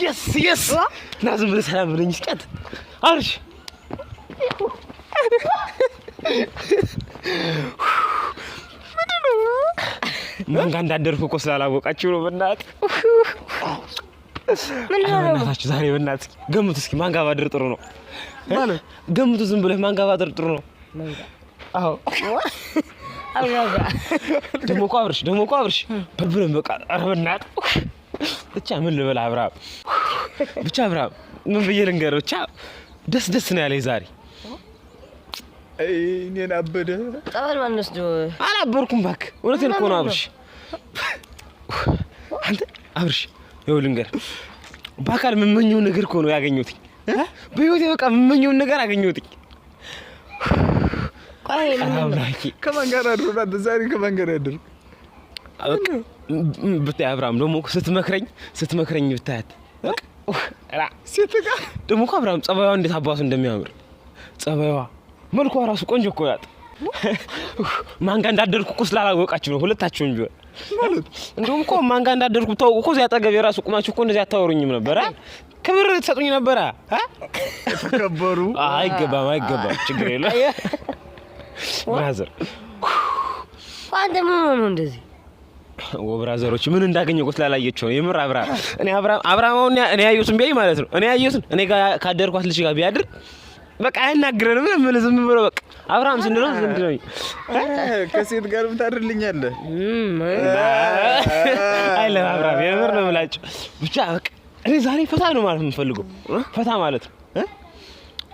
yes لازم بالسلام ብለኝ እስቀት አርሽ ማን ጋር እንዳደርኩ እኮ ስላላወቃችሁ ነው በእናት ምን ነው እናታችሁ ዛሬ በእናት ገምቱ እስኪ ማን ጋር ባድር ጥሩ ነው ማለት ገምቱ ዝም ብለህ ማን ጋር ባድር ጥሩ ነው አዎ አውራጋ ደሞ ቋብርሽ በብረን በቃ ኧረ በእናት ብቻ ምን ልበል አብራም ብቻ አብራም ምን ብዬ ልንገርህ ብቻ ደስ ነው ያለኝ ዛሬ እኔን አበደ ጠበል ማንስዶ አላበርኩም ባክ እውነቴን እኮ ነው አብርሽ አንተ አብርሽ ይኸው ልንገርህ ባካል የምመኘውን ነገር እኮ ነው ያገኘሁት በህይወቴ በቃ የምመኘውን ነገር አገኘሁት አይ አብራኪ ከማን ጋር አድሮና ዛሬ ከማን ጋር ያድር ብታይ አብራም ደሞ ስትመክረኝ ብታያት በቃ አራ ሴትጋ ደሞ እኮ አብራም ጸባይዋ እንዴት አባቱ እንደሚያምር ጸባይዋ መልኳ ራሱ ቆንጆ እኮ ናት ማን ጋር እንዳደርኩ እኮ ስላላወቃችሁ ነው ሁለታችሁም ቢሆን ማለት እንደውም እኮ ማን ጋር እንዳደርኩ ታውቁ እኮ ያጠገብ የራሱ ቁማችሁ እኮ እንደዚህ አታወሩኝም ነበር ክብር ተሰጡኝ ነበር ተከበሩ አይገባም ችግር የለም ብራዘር አንተ ምን ነው እንደዚህ ወብራዘሮች ምን እንዳገኘው ስላላየችው የምር አብራማውን እኔ ያየሁትን ቢያይ ማለት ነው እኔ ያየሁትን እኔ ጋር ካደርኳት ልጅ ጋር ቢያድር በቃ አይናገረንም ምን ዝም ብሎ በቃ አብራም ስንለው ዝንድነው ከሴት ጋር ምታድርልኛለህ አይለ አብራም የምር ነው ብላችሁ ብቻ በቃ እኔ ዛሬ ፈታ ነው ማለት የምፈልገው ፈታ ማለት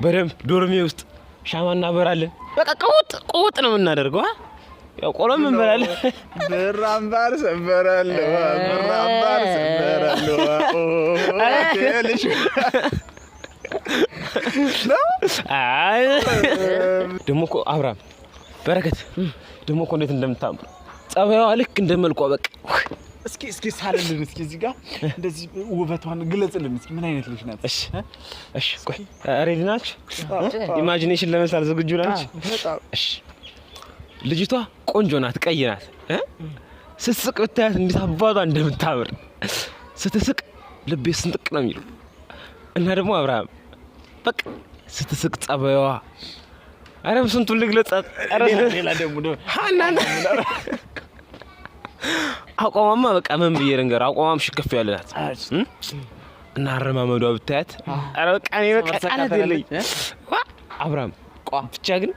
በደንብ ዶርሜ ውስጥ ሻማ እናበራለን በቃ ቆውጥ ነው የምናደርገው ያው ቆሎም እንበላለን ብራምባር ሰበራለሁ አይ ደሞ እኮ አብራም በረከት ደሞ እኮ እንዴት እንደምታምር ጸባይዋ ልክ እንደመልኳ በቃ እስኪ ሳልልን እስኪ እዚህ ጋር እንደዚህ ውበቷን ግለጽልን እስኪ ምን አይነት ልጅ ናት እሺ ቆይ ሬዲ ናችሁ ኢማጂኔሽን ለመሳል ዝግጁ ናችሁ እሺ ልጅቷ ቆንጆ ናት ቀይ ናት ስትስቅ ብታያት እንዴት አባቷ እንደምታምር ስትስቅ ልቤ ስንጥቅ ነው የሚለው እና ደግሞ አብራም በቃ ስትስቅ ጸባይዋ አረም ስንቱን ልግለጻት ሌላ ደግሞ ሃናና አቋማማ በቃ ምን ብዬ ልንገር አቋማም ሽከፍ ያለናት እና አረማመዷ ብታያት አረ በቃ እኔ በቃ ቃላት የለኝ አብራም ብቻ ግን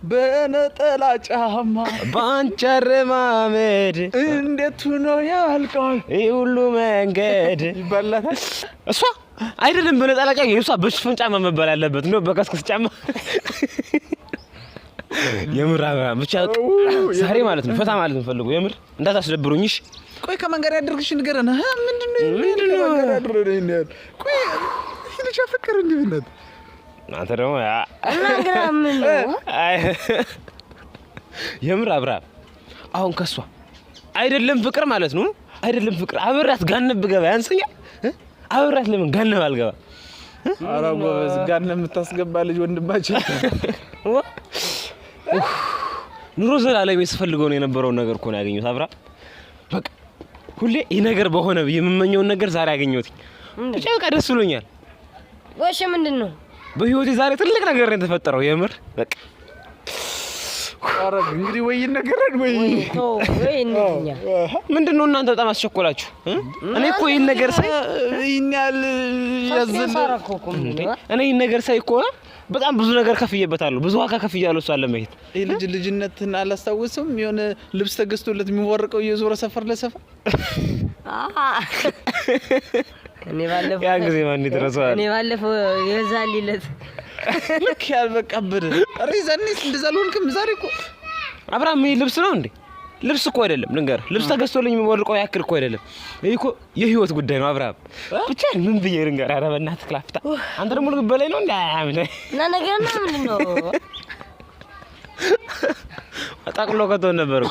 በነጠላ ጫማ ባንቺ አረማመድ እንዴት ነው ያልቃል ይሄ ሁሉ መንገድ ይባላታል እሷ አይደለም በነጠላ ጫማ የሷ በሽፍን ጫማ መባል ያለበት ነው በከስከስ ጫማ የምር አብራም ብቻ ዛሬ ማለት ነው ፈታ ማለት ነው ፈልጉ የምር እንዳታስደብሩኝሽ ቆይ ከማን ጋር ያደርግሽ ንገረና ምንድነው ከማን ጋር ያደርግሽ ቆይ ልጅ አፈቀረ እንዴት አንተ ደግሞ የምር አብራም አሁን ከሷ አይደለም ፍቅር ማለት ነው አይደለም ፍቅር አብራት ጋነብ ገባ ያንሰኛል አብራት ለምን ጋነብ አልገባ አራጎ ጋነብ የምታስገባ ልጅ ወንድማችን ኑሮ ዘላለም የስፈልገው ነው የነበረው ነገር እኮ ነው ያገኘሁት አብራ በቃ ሁሌ ይሄ ነገር በሆነ የምመኘውን ነገር ዛሬ ያገኘሁት ብቻ በቃ ደስ ብሎኛል ወሽ ምንድነው በህይወቴ ዛሬ ትልቅ ነገር ነው የተፈጠረው የምር በቃ አረግ እንግዲህ ወይ ነገረን ወይ እንደኛ ምንድነው እናንተ በጣም አስቸኮላችሁ እኔ እኮ ይሄን ነገር ሳይ ይኛል ያዘለ እኔ ይሄን ነገር ሳይ እኮ በጣም ብዙ ነገር ከፍዬበታለሁ ብዙ ዋጋ ከፍያለሁ እሷን ለማየት ይሄ ልጅነትን አላስታውስም የሆነ ልብስ ተገዝቶለት የሚወርቀው የዞረ ሰፈር ለሰፈር እኔ ባለፈው ያን ጊዜ ማን ይደረሳል እኔ ባለፈው የዛሊለት ልክ ያልበቃብህ ሪዘንስ እንደዛልሆንክም ዛሬ እኮ አብራም ይሄ ልብስ ነው እንዴ ልብስ እኮ አይደለም ልንገር ልብስ ተገዝቶልኝ የሚወርቀው ያክል እኮ አይደለም ይሄ እኮ የህይወት ጉዳይ ነው አብራም ብቻ ምን ብዬ ልንገር ኧረ በእናትህ ክላፍታ አንተ ደግሞ ልብ በላይ ነው እንዴ እና ነገርና ምንድነው አጣቅሎ ከተው ነበር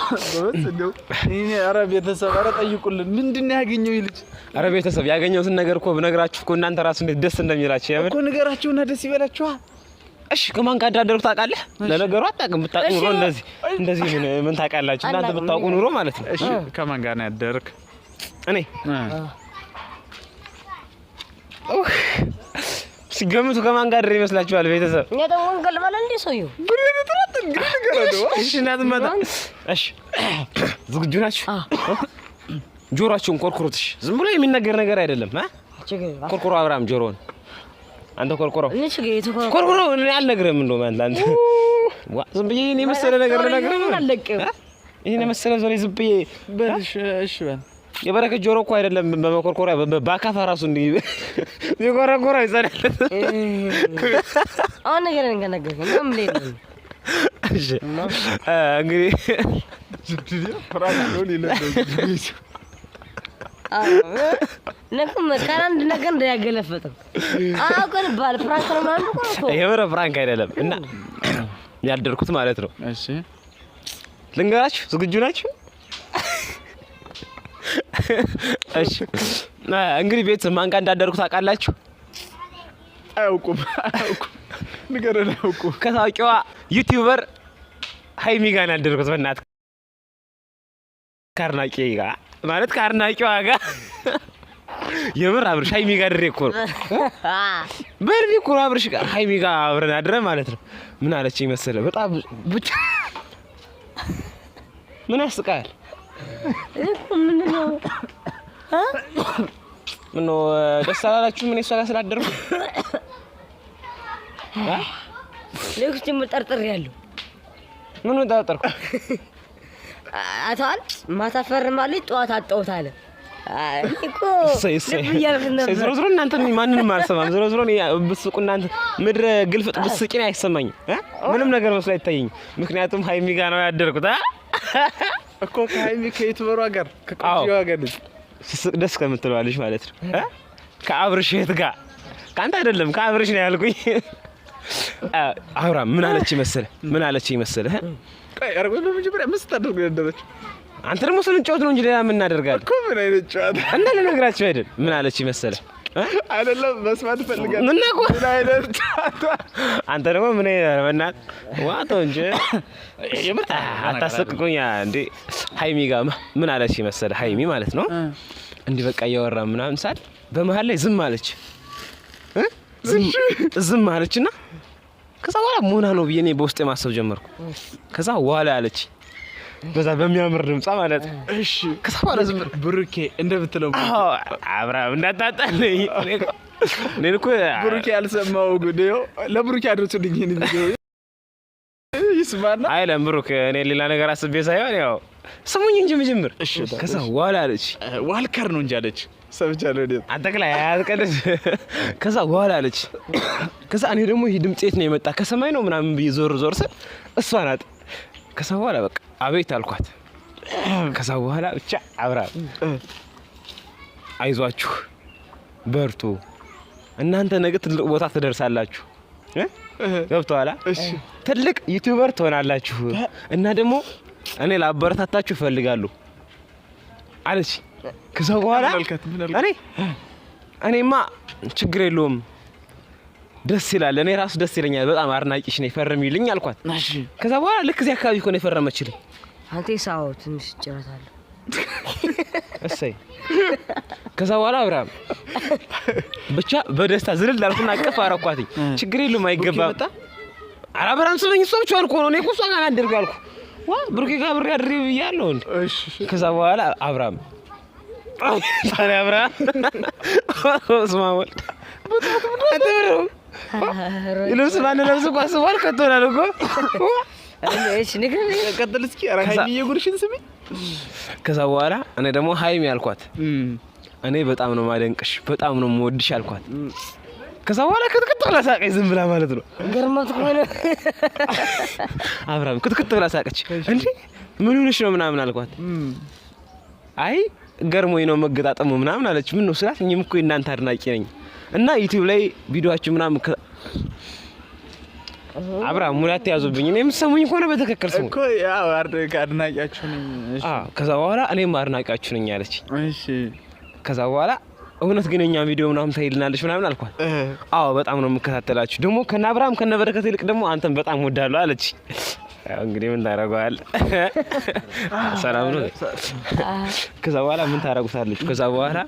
እንደው እኔ ኧረ ቤተሰብ ኧረ ጠይቁልን ምንድነው ያገኘው ይልጅ ኧረ ቤተሰብ ያገኘሁትን ነገር እኮ ብነግራችሁ እኮ እናንተ ራሱ እንዴት ደስ እንደሚላችሁ ያመን እኮ ንገራችሁና ደስ ይበላችኋ እሺ ከማን ጋር እንዳደረኩ ታውቃለህ ለነገሩ አታውቅም ብታውቁ ኑሮ እንደዚህ ምን ታውቃላችሁ እናንተ ብታውቁ ኑሮ ማለት ነው እሺ ከማን ጋር ነው ያደረክ እኔ ሲገምቱ ከማን ጋር ይመስላችኋል ቤተሰብ? እኛ ደግሞ እንገልባለን እንዴ ሰውዬው? እሺ እናትመጣ እሺ ዝግጁ ናችሁ? ጆሮአችሁን ኮርኩሩት። እሺ ዝም ብሎ የሚነገር ነገር አይደለም። ኮርኩሩ አብርሃም ጆሮውን አንተ ኮርኩረው። ኮርኩሩ እኔ አልነግርህም እንደው ማለት አንተ ዝም ብዬ እኔ መሰለ ነገር ልነግርህ ነው። ይሄን መሰለ ዞሬ ዝም ብዬ እሺ በል የበረከት ጆሮ እኮ አይደለም በመኮርኮሪያ በአካፋ ራሱ እንዲህ ይቆረቆራ ይዘራል። አሁን ነገር እንገናገር ምንም ሌላ እሺ እንግዲህ ፍራንክ ነው ነኩም ካራንድ ነገር እንዳያገለፈጠው አውቀን ባል ፍራንክ ነው ማለት ነው። የምር ፍራንክ አይደለም እና ያደርኩት ማለት ነው። እሺ ልንገራችሁ፣ ዝግጁ ናችሁ? እሺ እንግዲህ ቤት ማን ጋር እንዳደርኩት ታውቃላችሁ? አያውቁም። ንገረን። አያውቁም። ከታዋቂዋ ዩቲዩበር ሃይሚ ጋር እንዳደርኩት በእናትህ ካርናቂ ጋር ማለት ካርናቂዋ ጋር የምር አብርሽ ሃይሚ ጋር ድሬ እኮ ነው በርቢ እኮ አብርሽ ጋር ሃይሚ ጋር አብረን አድረን ማለት ነው። ምን አለችኝ መሰለህ? በጣም ብቻ ምን ያስቃል? ምነው ደስ አላላችሁም? እኔ እሷ ጋር ስላደርኩ ለኩት መጠርጠር ያለው ምን ተጠርጠርኩ? አታል ማታ ፈርማለች ጠዋት አጣውት አለ እኮ ዞሮ ዞሮ እናንተ ማንንም አልሰማም። ዞሮ ዞሮ ብስቁ እናንተ ምድረ ግልፍጥ ብስቂኝ አይሰማኝም። ምንም ነገር መስሎ አይታየኝም። ምክንያቱም ሃይሚ ጋር ነው ያደርኩት እኮ ከሃይሚ ከዩቲዩበሯ ጋር ከቆጂዋ ጋር ስስቅ ደስ ከምትለዋለች ማለት ነው። ከአብርሽ የት ጋር ካንተ አይደለም ከአብርሽ ነው ያልኩኝ። አብራ ምን አለች መሰለህ? ቆይ አርጎ በመጀመሪያ ምን ስታደርጉ ያደረች? አንተ ደግሞ ስንጫወት ነው እንጂ ሌላ ምን እናደርጋለን እኮ። ምን አይነት ጨዋታ እና ለነገራችሁ አይደል? ምን አለች መሰለህ? አይደለም መስማት ፈልጋለሁ። ምን አይነት ጨዋታ? አንተ ደግሞ ምን በእናትህ ዋተው እንጂ የምር አታሰቅቁኝ እንዴ። ሃይሚ ጋር ምን አለች መሰለህ? ሃይሚ ማለት ነው እንዲህ በቃ እያወራ ምናምን ሳል በመሃል ላይ ዝም አለች። ዝም አለችና ከዛ በኋላ ሞና ነው ብዬ እኔ በውስጤ ማሰብ ጀመርኩ። ከዛ በኋላ አለች በዛ በሚያምር ድምጻ ማለት እሺ። ከዛ በኋላ ዝም ብሩኬ እንደምትለው አብርሃም እንዳታጣልኝ። እኔ እኮ ብሩኬ ያልሰማው ጉዴው ለብሩኬ አድርሱልኝ። ይሄን ቪዲዮ ይስማና አይለም ብሩክ፣ እኔ ሌላ ነገር አስቤ ሳይሆን ያው ስሙኝ እንጂ መጀመር። እሺ ከዛ በኋላ አለች ዋልከር ነው እንጂ አለች። ሰብቻለሁ እንዴ አጠቅላ ያዝቀደስ። ከዛ በኋላ አለች ከዛ እኔ ደግሞ ይሄ ድምጽ የት ነው የመጣ ከሰማይ ነው ምናምን ብዬ ዞር ስል እሷ ናት። ከዛ በኋላ በቃ አቤት አልኳት። ከዛ በኋላ ብቻ አብርሃም አይዟችሁ በርቱ፣ እናንተ ነገ ትልቅ ቦታ ትደርሳላችሁ። ገብቶሃል? እሺ ትልቅ ዩቲዩበር ትሆናላችሁ እና ደግሞ እኔ ላበረታታችሁ እፈልጋለሁ አለች። ከዛ በኋላ እኔማ ችግር የለውም ደስ ይላል፣ እኔ ራሱ ደስ ይለኛል፣ በጣም አድናቂሽ ነኝ ፈርሚልኝ አልኳት። እሺ ከዛ በኋላ ልክ እዚህ አካባቢ እኮ ነው የፈረመችልኝ። አንተ ሳው ትንሽ ጨረታለ እሰይ። ከዛ በኋላ አብርሃም ብቻ በደስታ ዝልል አልኩና አቀፍ አረኳትኝ። ችግር የለውም አይገባም። ኧረ አብርሃም ስለኝ እሷ ብቻ አልኩ ነው እኔ እኮ እሷ ጋር አድርግ አልኩ። ብሩኬ ጋር ብሬ አድሬ ብያለሁ እንዴ። እሺ ከዛ በኋላ አብርሃም ታዲያ አብርሃም ስማወል አትብሩ ይልብስ ማን ለብስ እኮ አስቧል ከቶናል እኮ። እሺ ንገር ቀጥል እስኪ። ኧረ ሃይሚ የጉርሽን ስሚ። ከዛ በኋላ እኔ ደግሞ ሃይሚ አልኳት እኔ በጣም ነው ማደንቅሽ፣ በጣም ነው የምወድሽ አልኳት። ከዛ በኋላ ክትክት ብላ ሳቀች ዝም ብላ ማለት ነው። ገርማት ቆለ አብርሃም ክትክት ብላ ሳቀች። እንዴ ምን ሆነሽ ነው ምናምን አልኳት። አይ ገርሞኝ ነው መገጣጠሙ ምናምን አለች። ምን ነው ስላት እኔም እኮ እናንተ አድናቂ ነኝ እና ዩቲዩብ ላይ ቪዲዮአችሁ ምናምን አብርሃም ሙላት ያዙብኝ። እኔ የምትሰሙኝ ከሆነ በትክክል ስሙ እኮ ያው አድናቂያችሁ ነኝ። እሺ ከዛ በኋላ እኔም አድናቂያችሁ ነኝ አለች። እሺ ከዛ በኋላ እውነት ግን የኛ ቪዲዮ ምናምን ታይልናለች ምናምን አልኳት። አዎ በጣም ነው የምከታተላችሁ፣ ደግሞ ከነ አብርሃም ከነ በረከት ይልቅ ደግሞ አንተን በጣም ወዳለሁ አለች። እንግዲህ ምን ታደርገዋለህ? ሰላም ነው። ከዛ በኋላ ምን ታደርጉታለች? ከዛ በኋላ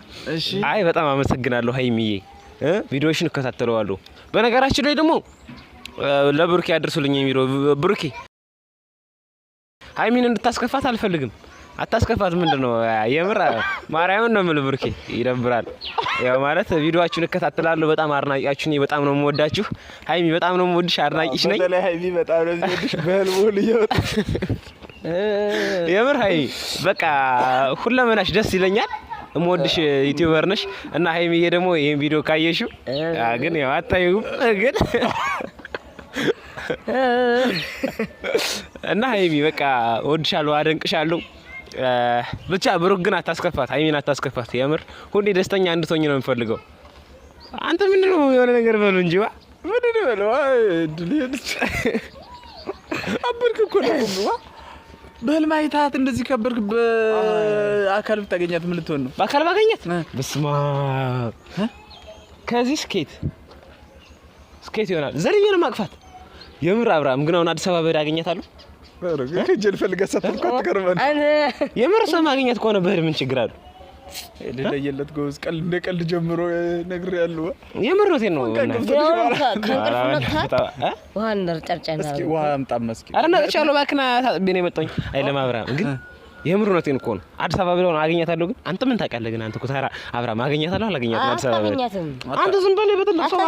አይ በጣም አመሰግናለሁ ሀይሚዬ፣ ቪዲዮሽን እከታተለዋለሁ። በነገራችን ላይ ደግሞ ለብሩኬ አድርሱልኝ የሚለው ብሩኬ ሀይሚን እንድታስከፋት አልፈልግም። አታስከፋት። ምንድነው የምር ማርያምን ነው የምልህ ብሩኬ፣ ይደብራል። ያው ማለት ቪዲዮአችሁን እከታተላለሁ። በጣም አድናቂያችሁ ነኝ። በጣም ነው የምወዳችሁ። ሀይሚ በጣም ነው የምወድሽ፣ አድናቂሽ ነኝ። በተለይ ሀይሚ በጣም ነው የምወድሽ። በህልሙል ይወጣ የምር ሀይሚ በቃ ሁለመናሽ ደስ ይለኛል። እምወድሽ ዩቲዩበር ነሽ እና ሀይሚዬ ደግሞ ይሄን ቪዲዮ ካየሽው ግን ያው አታዩም ግን እና ሀይሚ በቃ እወድሻለሁ፣ አደንቅሻለሁ። ብቻ ብሩክ ግን አታስከፋት፣ ሀይሚን አታስከፋት። የምር ሁሌ ደስተኛ እንድትሆኝ ነው የምፈልገው። አንተ ምንድነው የሆነ ነገር በሉ እንጂ ዋ ምንድነው በለው ድልህ አበርክ እኮ ነው በህልም አይታት እንደዚህ ከበርክ በአካል ብታገኛት ምን ልትሆን ነው? በአካል ባገኛት በስማ ከዚህ ስኬት ይሆናል። ዘርዬ ነው ማቅፋት። የምር አብርሃም ግን አሁን አዲስ አበባ በሄድ አገኛታለሁ። ከጀል ፈልገህ ሰፈርኩ አትቀርበን። የምር ሰው ማግኘት ከሆነ በህል ምን ችግር አለው? ለየለት ጎዝ ቀልድ እንደ ቀልድ ጀምሮ ነግሬያለሁ። የምር ነው ነው ውሃ አምጣም መስኪ አረ ነጥቻለሁ። ባክና ታጥቤ ነው የመጣሁኝ። አይደለም አብርሃም ግን የምር ነው እኮ ነው። አዲስ አበባ ብለው አገኛታለሁ። ግን አንተ ምን ታውቃለህ? ግን አንተ እኮ ታራ አብርሃም አገኛታለሁ አላገኛትም? አዲስ አበባ አንተ ዝም በል በጥልቅ ሰው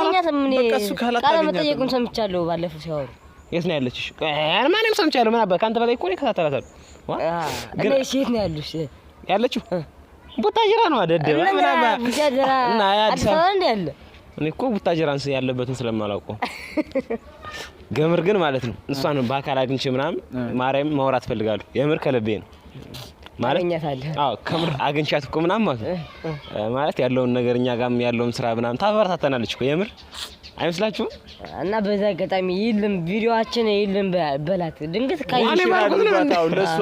በቀሱ ካላታገኛት መጠየቁን ሰምቻለሁ ባለፈው ሲያወሩ። የት ነው ያለችሽ? ማንም ሰምቻለሁ። ምን አባ ካንተ በላይ እኮ ነው ከታተላታለሁ። ግን የት ነው ያለችው? ቡታጅራ ነው አደደበ ምን አባ ቡታጅራ እና አዲስ አበባ እንደ ያለ እኔ እኮ ቡታጅራን ያለበትን ስለማላውቀው ገምር ግን ማለት ነው እሷን በአካል አግኝቼ ምናምን ማርያም ማውራት ፈልጋለሁ። የምር ከልቤ ነው ማለት አዎ ከምር አግኝቻት እኮ ምናምን ማለት ነው ማለት ያለውን ነገር እኛ ጋርም ያለውን ስራ ምናምን ታበረታተናለች እኮ የምር አይመስላችሁም? እና በዛ አጋጣሚ ይልም ቪዲዮአችን ይልም በላት ድንገት ካይሽ አድርጋታው ለሷ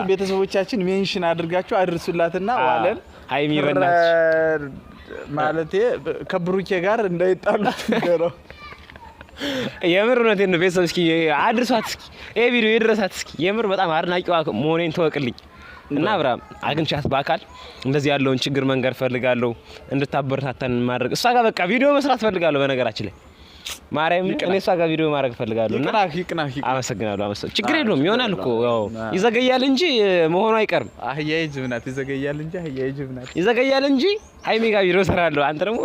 ቤተሰቦቻችን ሜንሽን አድርጋችሁ አድርሱላትና ዋለን ሀይሚ በእናትሽ ማለቴ ከብሩኬ ጋር እንዳይጣሉት ነው። የምር እውነቴን ነው። ቤተሰብ እስኪ አድርሷት፣ እስኪ ይሄ ቪዲዮ ይድረሳት እስኪ። የምር በጣም አድናቂዋ መሆኔን ተወቅልኝ እና አብርሃም አግኝቻት በአካል እንደዚህ ያለውን ችግር መንገር ፈልጋለሁ፣ እንድታበረታታን ማድረግ እሷ ጋር በቃ ቪዲዮ መስራት ፈልጋለሁ። በነገራችን ላይ ማርያም እኔ እሷ ጋር ቪዲዮ ማድረግ ፈልጋለሁ እና አመሰግናለሁ። ችግር የለውም ይሆናል እኮ ያው ይዘገያል እንጂ መሆኑ አይቀርም። አህያዬ ጅብ ናት። ይዘገያል እንጂ አህያዬ ጅብ ናት። ይዘገያል እንጂ ሀይሚ ጋር ቪዲዮ እሰራለሁ። አንተ ደግሞ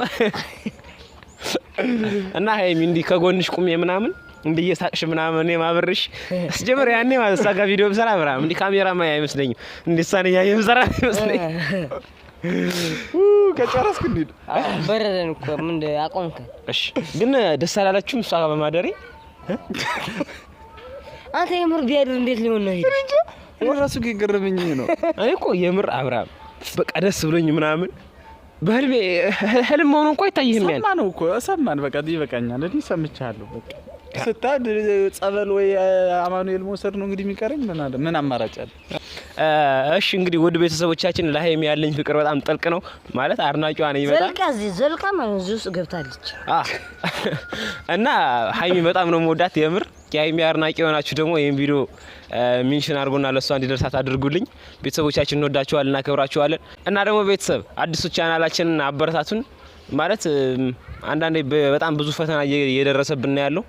እና ሀይሚ እንዲህ ከጎንሽ ቁሜ ምናምን እንዲህ እየሳቅሽ ምናምን እኔ ማብርሽ አስጀምር ያኔ ማለት እሷ ጋር ቪዲዮ ብሰራ ምናምን እንዲህ ካሜራ ማያ አይመስለኝም። እንዲህ እሷን እያየሁ ብሰራ አይመስለኝም። ከጨረስክ እንሂድ። በረደን እኮ ምን አቆምከ? እሺ ግን ደስ አላላችሁም እሷ ጋር በማደሬ? አንተ የምር ቢያድር እንዴት ሊሆን ነው? ይሄ ራሱ ገረመኝ ነው። እኔ እኮ የምር አብርሃም በቃ ደስ ብሎኝ ምናምን በህልሜ ህልም መሆኑ እንኳን አይታይህም። ያን ሰማነው እኮ ሰማን። በቃ ይበቃኛል። እኔ ሰምቻለሁ። በቃ ስታድ ጸበል ወይ አማኑኤል መውሰድ ነው እንግዲህ የሚቀረኝ። ምን አማራጭ አለ? እሺ እንግዲህ ውድ ቤተሰቦቻችን ለሀይሚ ያለኝ ፍቅር በጣም ጥልቅ ነው ማለት አድናቂዋ ነኝ በጣም ዘልቃ ማለት ውስጥ ገብታለች እና ሀይሚ በጣም ነው የምወዳት የምር። የሀይሚ አድናቂ የሆናችሁ ደግሞ ይሄን ቪዲዮ ሜንሽን አድርጎና ለሷ እንዲደርሳት አድርጉልኝ። ቤተሰቦቻችን እንወዳችኋለን፣ እናከብራችኋለን። እና ደግሞ ቤተሰብ አዲሱ ቻናላችንን አበረታቱን። ማለት አንዳንዴ በጣም ብዙ ፈተና እየደረሰብን ነው ያለው፣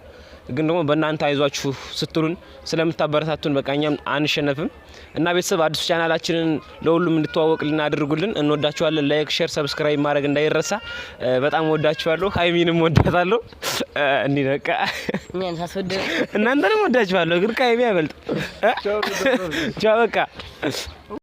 ግን ደግሞ በእናንተ አይዟችሁ ስትሉን ስለምታበረታቱን በቃ እኛም አንሸነፍም። እና ቤተሰብ አዲሱ ቻናላችንን ለሁሉም እንድትዋወቅልን አድርጉልን። እንወዳችኋለን። ላይክ፣ ሼር፣ ሰብስክራይብ ማድረግ እንዳይረሳ። በጣም ወዳችኋለሁ። ሀይሚንም ወዳታለሁ። እንዲህ በቃ እናንተንም ወዳችኋለሁ፣ ግን ከሀይሚ አይበልጥ። ቻው በቃ